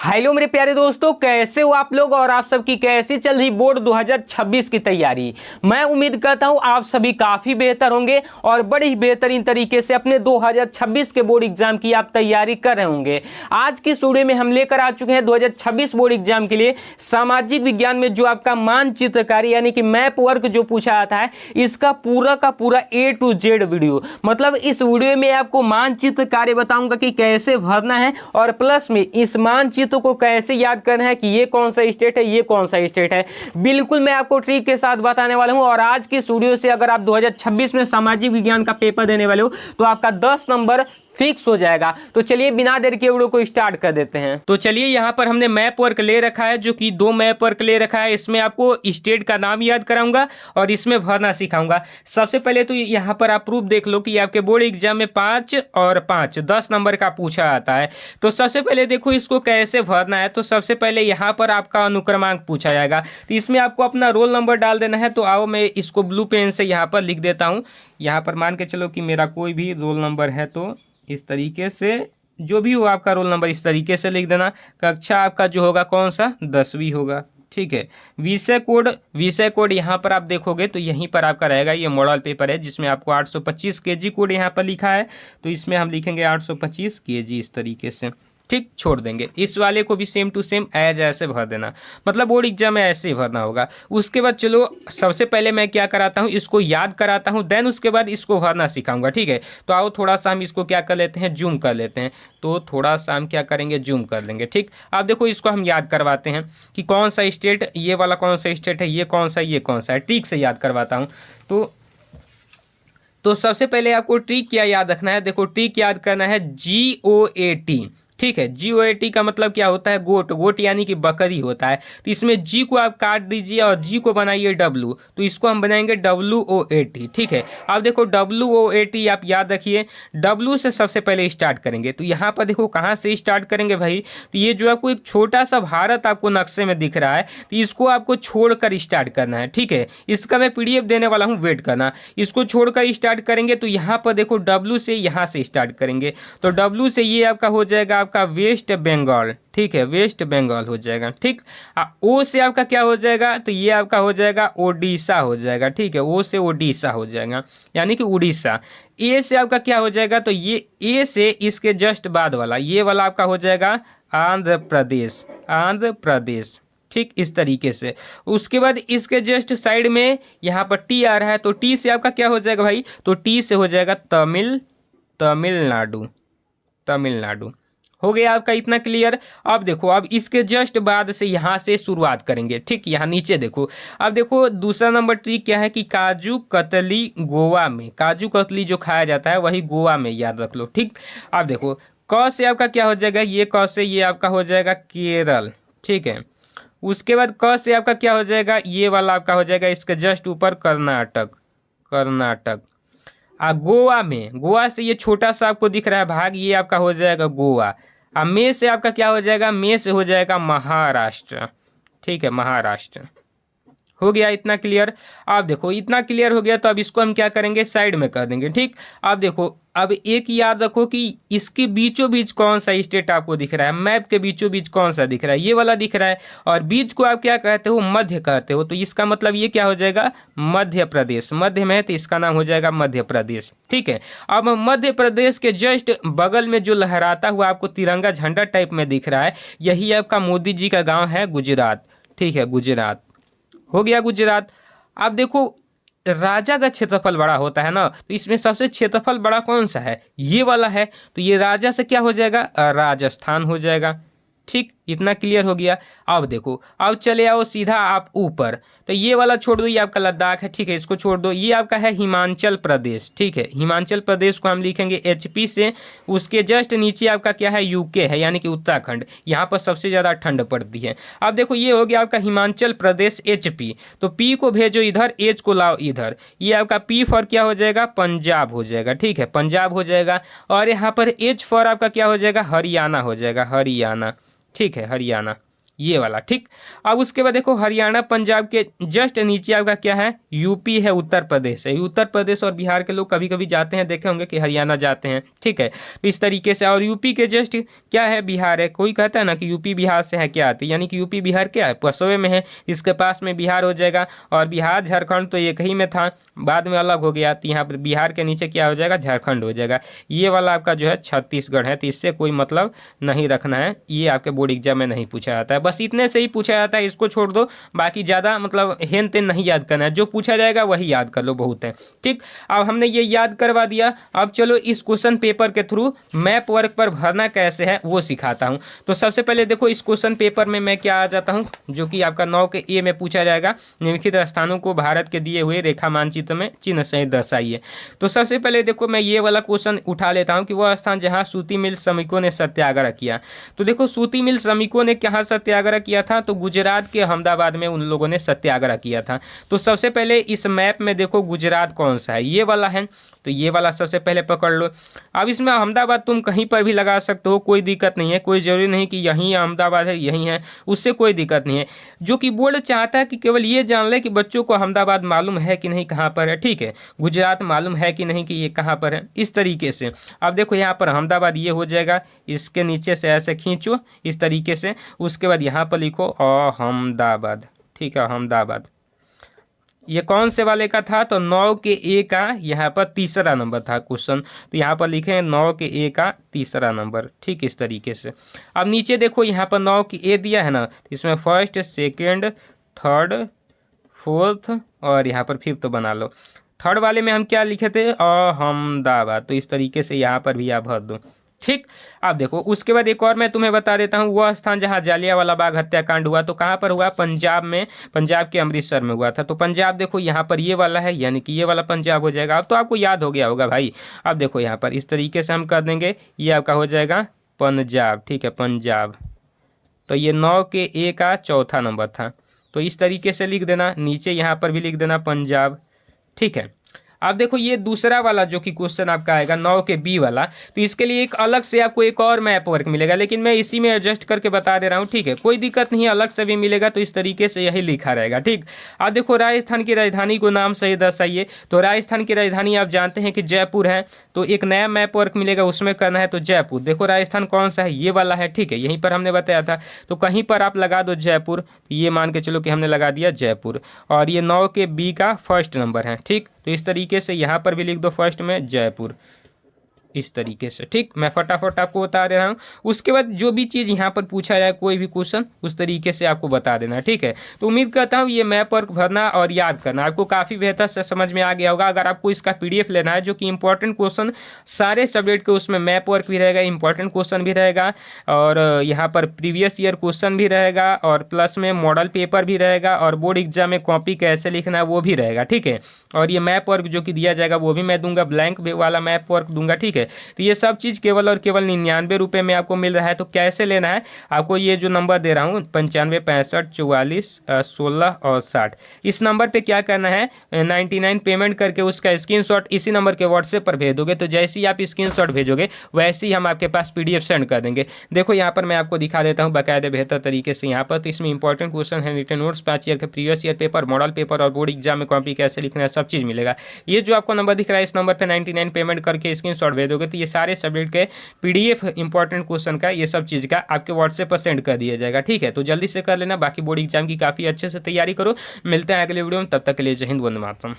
Hello मेरे प्यारे दोस्तों, कैसे हो आप लोग और आप सबकी कैसी चल रही बोर्ड 2026 की तैयारी। मैं उम्मीद करता हूं आप सभी काफ़ी बेहतर होंगे और बड़े ही बेहतरीन तरीके से अपने 2026 के बोर्ड एग्जाम की आप तैयारी कर रहे होंगे। आज की वीडियो में हम लेकर आ चुके हैं 2026 बोर्ड एग्जाम के लिए सामाजिक विज्ञान में जो आपका मानचित्र कार्य यानी कि मैप वर्क जो पूछा जाता है, इसका पूरा का पूरा A to Z वीडियो। मतलब इस वीडियो में आपको मानचित्र कार्य बताऊंगा कि कैसे भरना है और प्लस में इस मानचित्र को कैसे याद करना है कि ये कौन सा स्टेट है, ये कौन सा स्टेट है। बिल्कुल मैं आपको ट्रिक के साथ बताने वाला हूं। और आज की वीडियो से अगर आप 2026 में सामाजिक विज्ञान का पेपर देने वाले हो तो आपका 10 नंबर फिक्स हो जाएगा। तो चलिए बिना देर के वीडियो को स्टार्ट कर देते हैं। तो चलिए यहाँ पर हमने मैप वर्क ले रखा है, जो कि 2 मैप वर्क ले रखा है। इसमें आपको स्टेट का नाम याद कराऊंगा और इसमें भरना सिखाऊंगा। सबसे पहले तो यहाँ पर आप प्रूफ देख लो कि आपके बोर्ड एग्जाम में 5 और 5 10 नंबर का पूछा आता है। तो सबसे पहले देखो इसको कैसे भरना है। तो सबसे पहले यहाँ पर आपका अनुक्रमांक पूछा जाएगा, तो इसमें आपको अपना रोल नंबर डाल देना है। तो आओ मैं इसको ब्लू पेन से यहाँ पर लिख देता हूँ। यहाँ पर मान के चलो कि मेरा कोई भी रोल नंबर है, तो इस तरीके से जो भी हो आपका रोल नंबर इस तरीके से लिख देना। कक्षा आपका जो होगा कौन सा, 10वीं होगा, ठीक है। विषय कोड यहाँ पर आप देखोगे तो यहीं पर आपका रहेगा। ये मॉडल पेपर है जिसमें आपको 825 केजी कोड यहाँ पर लिखा है, तो इसमें हम लिखेंगे 825 केजी इस तरीके से, ठीक। छोड़ देंगे इस वाले को भी सेम टू सेम एज ऐसे भर देना। मतलब बोर्ड एग्जाम में ऐसे ही भरना होगा। उसके बाद चलो सबसे पहले मैं क्या कराता हूँ, इसको याद कराता हूँ, देन उसके बाद इसको भरना सिखाऊंगा, ठीक है। तो आओ थोड़ा सा हम इसको क्या कर लेते हैं, जूम कर लेते हैं। तो थोड़ा सा हम क्या करेंगे, जूम कर लेंगे, ठीक। अब देखो इसको हम याद करवाते हैं कि कौन सा स्टेट, ये वाला कौन सा स्टेट है, ये कौन सा है, ठीक से याद करवाता हूँ। तो सबसे पहले आपको ट्रिक क्या याद रखना है। देखो ट्रिक याद करना है GOAT, ठीक है। GOAT का मतलब क्या होता है, गोट यानी कि बकरी होता है। तो इसमें G को आप काट दीजिए और G को बनाइए W, तो इसको हम बनाएंगे WOAT, ठीक है। अब देखो WOAT आप याद रखिए, W से सबसे पहले स्टार्ट करेंगे। तो यहाँ पर देखो कहाँ से स्टार्ट करेंगे भाई, तो ये जो आपको एक छोटा सा भारत आपको नक्शे में दिख रहा है, तो इसको आपको छोड़कर स्टार्ट करना है, ठीक है। इसका मैं PDF देने वाला हूँ, वेट करना। इसको छोड़कर स्टार्ट करेंगे तो यहाँ पर देखो W से यहाँ से स्टार्ट करेंगे। तो W से ये आपका हो जाएगा आपका वेस्ट बंगाल, ठीक है, वेस्ट बंगाल हो जाएगा, ठीक। O से आपका क्या हो जाएगा, तो ये आपका हो जाएगा ओडिशा हो जाएगा, ठीक है। O से ओडिशा हो जाएगा यानी कि उड़ीसा। A से आपका क्या हो जाएगा, तो ये A से इसके जस्ट बाद वाला ये वाला आपका हो जाएगा आंध्र प्रदेश, ठीक, इस तरीके से। उसके बाद इसके जस्ट साइड में यहाँ पर T आ रहा है, तो T से आपका क्या हो जाएगा भाई, तो T से हो जाएगा तमिलनाडु। हो गया आपका इतना क्लियर। अब देखो अब इसके जस्ट बाद से यहाँ से शुरुआत करेंगे, ठीक। यहाँ नीचे देखो, अब देखो दूसरा नंबर ट्रिक क्या है कि काजू कतली गोवा में, काजू कतली जो खाया जाता है वही गोवा में, याद रख लो, ठीक। अब देखो क से आपका क्या हो जाएगा, ये क से ये आपका हो जाएगा केरल, ठीक है। उसके बाद क से आपका क्या हो जाएगा, ये वाला आपका हो जाएगा इसके जस्ट ऊपर कर्नाटक। गोवा से ये छोटा सा आपको दिख रहा है भाग, ये आपका हो जाएगा गोवा। अब में से आपका क्या हो जाएगा, में से हो जाएगा महाराष्ट्र, ठीक है, महाराष्ट्र। हो गया इतना क्लियर। अब देखो इतना क्लियर हो गया, तो अब इसको हम क्या करेंगे, साइड में कर देंगे, ठीक। अब देखो अब एक याद रखो कि इसके बीचों बीच कौन सा स्टेट आपको दिख रहा है, मैप के बीचों बीच कौन सा दिख रहा है, ये वाला दिख रहा है। और बीच को आप क्या कहते हो, मध्य कहते हो। तो इसका मतलब ये क्या हो जाएगा, मध्य प्रदेश। मध्य में है तो इसका नाम हो जाएगा मध्य प्रदेश, ठीक है। अब मध्य प्रदेश के जस्ट बगल में जो लहराता हुआ आपको तिरंगा झंडा टाइप में दिख रहा है, यही आपका मोदी जी का गाँव है, गुजरात, ठीक है, गुजरात। हो गया गुजरात। अब देखो राजा का क्षेत्रफल बड़ा होता है ना, तो इसमें सबसे क्षेत्रफल बड़ा कौन सा है, ये वाला है। तो ये राजा से क्या हो जाएगा, राजस्थान हो जाएगा, ठीक। इतना क्लियर हो गया। अब देखो अब चले आओ सीधा आप ऊपर, तो ये वाला छोड़ दो, ये आपका लद्दाख है, ठीक है, इसको छोड़ दो। ये आपका है हिमाचल प्रदेश, ठीक है। हिमाचल प्रदेश को हम लिखेंगे HP से। उसके जस्ट नीचे आपका क्या है, UK है यानी कि उत्तराखंड। यहाँ पर सबसे ज़्यादा ठंड पड़ती है। अब देखो ये हो गया आपका हिमाचल प्रदेश HP। तो P को भेजो इधर, H को लाओ इधर। ये आपका P फॉर क्या हो जाएगा, पंजाब हो जाएगा, ठीक है, पंजाब हो जाएगा। और यहाँ पर H फॉर आपका क्या हो जाएगा, हरियाणा हो जाएगा, हरियाणा, ठीक है, हरियाणा। ये वाला, ठीक। अब उसके बाद देखो हरियाणा पंजाब के जस्ट नीचे आपका क्या है, यूपी है, उत्तर प्रदेश है। उत्तर प्रदेश और बिहार के लोग कभी कभी जाते हैं, देखे होंगे कि हरियाणा जाते हैं, ठीक है। तो इस तरीके से, और यूपी के जस्ट क्या है, बिहार है। कोई कहता है ना कि यूपी बिहार से है, क्या आती है, यानी कि यूपी बिहार क्या है, पसोवे में है, इसके पास में बिहार हो जाएगा। और बिहार झारखंड तो एक ही में था, बाद में अलग हो गया, तो यहाँ पर बिहार के नीचे क्या हो जाएगा, झारखंड हो जाएगा। ये वाला आपका जो है छत्तीसगढ़ है, तो इससे कोई मतलब नहीं रखना है, ये आपके बोर्ड एग्जाम में नहीं पूछा जाता है। बस इतने से ही पूछा जाता है, इसको छोड़ दो, बाकी ज़्यादा मतलब हेन तेन नहीं याद करना है, जो पूछा जाएगा वही याद कर लो, बहुत है, ठीक। अब हमने ये याद करवा दिया, अब चलो इस क्वेश्चन पेपर के थ्रू मैप वर्क पर भरना कैसे है वो सिखाता हूँ। तो सबसे पहले देखो इस क्वेश्चन पेपर में मैं क्या आ जाता हूँ, जो कि आपका 9 के ए में पूछा जाएगा, निम्नलिखित स्थानों को भारत के दिए हुए रेखा मानचित्र में चिन्ह सहित दर्शाइए। तो सबसे पहले देखो मैं ये वाला क्वेश्चन उठा लेता हूँ कि वह स्थान जहाँ सूती मिल श्रमिकों ने सत्याग्रह किया। तो देखो सूती मिल श्रमिकों ने कहाँ सत्याग्रह किया था, तो गुजरात के अहमदाबाद में उन लोगों ने सत्याग्रह किया था। तो सबसे पहले इस मैप में देखो गुजरात कौन सा है, ये वाला है, तो ये वाला सबसे पहले पकड़ लो। अब इसमें अहमदाबाद तुम कहीं पर भी लगा सकते हो, कोई दिक्कत नहीं है, कोई जरूरी नहीं कि यहीं अहमदाबाद है यहीं है, उससे कोई दिक्कत नहीं है। जो कि बोर्ड चाहता है कि केवल ये जान ले कि बच्चों को अहमदाबाद मालूम है कि नहीं कहाँ पर है, ठीक है, गुजरात मालूम है कि नहीं कि ये कहाँ पर है, इस तरीके से। अब देखो यहाँ पर अहमदाबाद ये हो जाएगा, इसके नीचे से ऐसे खींचो इस तरीके से, उसके बाद यहाँ पर लिखो अहमदाबाद, ठीक है, अहमदाबाद। ये कौन से वाले का था, तो 9 के ए का यहाँ पर तीसरा नंबर था क्वेश्चन, तो यहाँ पर लिखे 9 के ए का तीसरा नंबर, ठीक, इस तरीके से। अब नीचे देखो यहाँ पर 9 की ए दिया है ना, इसमें फर्स्ट सेकंड थर्ड फोर्थ और यहाँ पर फिफ्थ बना लो। थर्ड वाले में हम क्या लिखे थे, अहमदाबाद, तो इस तरीके से यहाँ पर भी आप भर दो, ठीक। अब देखो उसके बाद एक और मैं तुम्हें बता देता हूँ, वह स्थान जहाँ जालियांवाला बाग हत्याकांड हुआ, तो कहाँ पर हुआ, पंजाब में, पंजाब के अमृतसर में हुआ था। तो पंजाब देखो यहाँ पर ये वाला है, यानी कि ये वाला पंजाब हो जाएगा। अब तो आपको याद हो गया होगा भाई। अब देखो यहाँ पर इस तरीके से हम कर देंगे, ये आपका हो जाएगा पंजाब, ठीक है, पंजाब। तो ये 9 के ए का चौथा नंबर था, तो इस तरीके से लिख देना, नीचे यहाँ पर भी लिख देना पंजाब, ठीक है। अब देखो ये दूसरा वाला जो कि क्वेश्चन आपका आएगा 9 के बी वाला, तो इसके लिए एक अलग से आपको एक और मैप वर्क मिलेगा, लेकिन मैं इसी में एडजस्ट करके बता दे रहा हूँ, ठीक है, कोई दिक्कत नहीं है, अलग से भी मिलेगा, तो इस तरीके से यही लिखा रहेगा, ठीक। अब देखो राजस्थान की राजधानी को नाम सही दर्शाइए। तो राजस्थान की राजधानी आप जानते हैं कि जयपुर है, तो एक नया मैप वर्क मिलेगा, उसमें करना है। तो जयपुर, देखो राजस्थान कौन सा है, ये वाला है, ठीक है, यहीं पर हमने बताया था, तो कहीं पर आप लगा दो जयपुर, ये मान के चलो कि हमने लगा दिया जयपुर, और ये 9 के बी का फर्स्ट नंबर है, ठीक। तो इस तरीके से यहाँ पर भी लिख दो फर्स्ट में जयपुर, इस तरीके से, ठीक। मैं फटाफट आपको बता दे रहा हूँ। उसके बाद जो भी चीज़ यहाँ पर पूछा जाए, कोई भी क्वेश्चन, उस तरीके से आपको बता देना, ठीक है। तो उम्मीद करता हूँ ये मैप वर्क भरना और याद करना आपको काफ़ी बेहतर से समझ में आ गया होगा। अगर आपको इसका PDF लेना है, जो कि इंपॉर्टेंट क्वेश्चन सारे सब्जेक्ट के, उसमें मैप वर्क भी रहेगा, इंपॉर्टेंट क्वेश्चन भी रहेगा, और यहाँ पर प्रीवियस ईयर क्वेश्चन भी रहेगा, और प्लस में मॉडल पेपर भी रहेगा, और बोर्ड एग्जाम में कॉपी कैसे लिखना है वो भी रहेगा, ठीक है। और ये मैप वर्क जो कि दिया जाएगा वो भी मैं दूंगा, ब्लैंक वाला मैप वर्क दूंगा, ठीक है। तो ये सब चीज़ केवल और केवल 99 रुपये में आपको मिल रहा है। तो कैसे लेना है, आपको ये जो नंबर दे रहा हूँ 95 65 44 16 और 60, इस नंबर पे क्या करना है, 99 पेमेंट करके उसका स्क्रीनशॉट इसी नंबर के व्हाट्सएप पर भेज दोगे। तो जैसे ही आप स्क्रीनशॉट भेजोगे वैसे ही हम आपके पास PDF सेंड कर देंगे। देखो यहाँ पर मैं आपको दिखा देता हूँ बाकायदे बेहतर तरीके से यहाँ पर। तो इसमें इंपॉर्टेंट क्वेश्चन है, रिटन नोट्स, 5 ईयर के previous year paper, model paper और बोर्ड एग्जाम में कॉपी कैसे लिखना है, सब चीज़ मिलेगा। ये जो आपको नंबर दिख रहा है, इस नंबर पर 99 पेमेंट करके स्क्रीनशॉट भेज दोगे, तो ये सारे सब्जेक्ट के PDF इंपॉर्टेंट क्वेश्चन का, ये सब चीज़ का आपके व्हाट्सएप पर सेंड कर दिया जाएगा, ठीक है। तो जल्दी से कर लेना, बाकी बोर्ड एग्जाम की काफ़ी अच्छे से तैयारी करो। मिलते हैं अगले वीडियो में, तब तक के लिए जय हिंद, वंदे मातरम।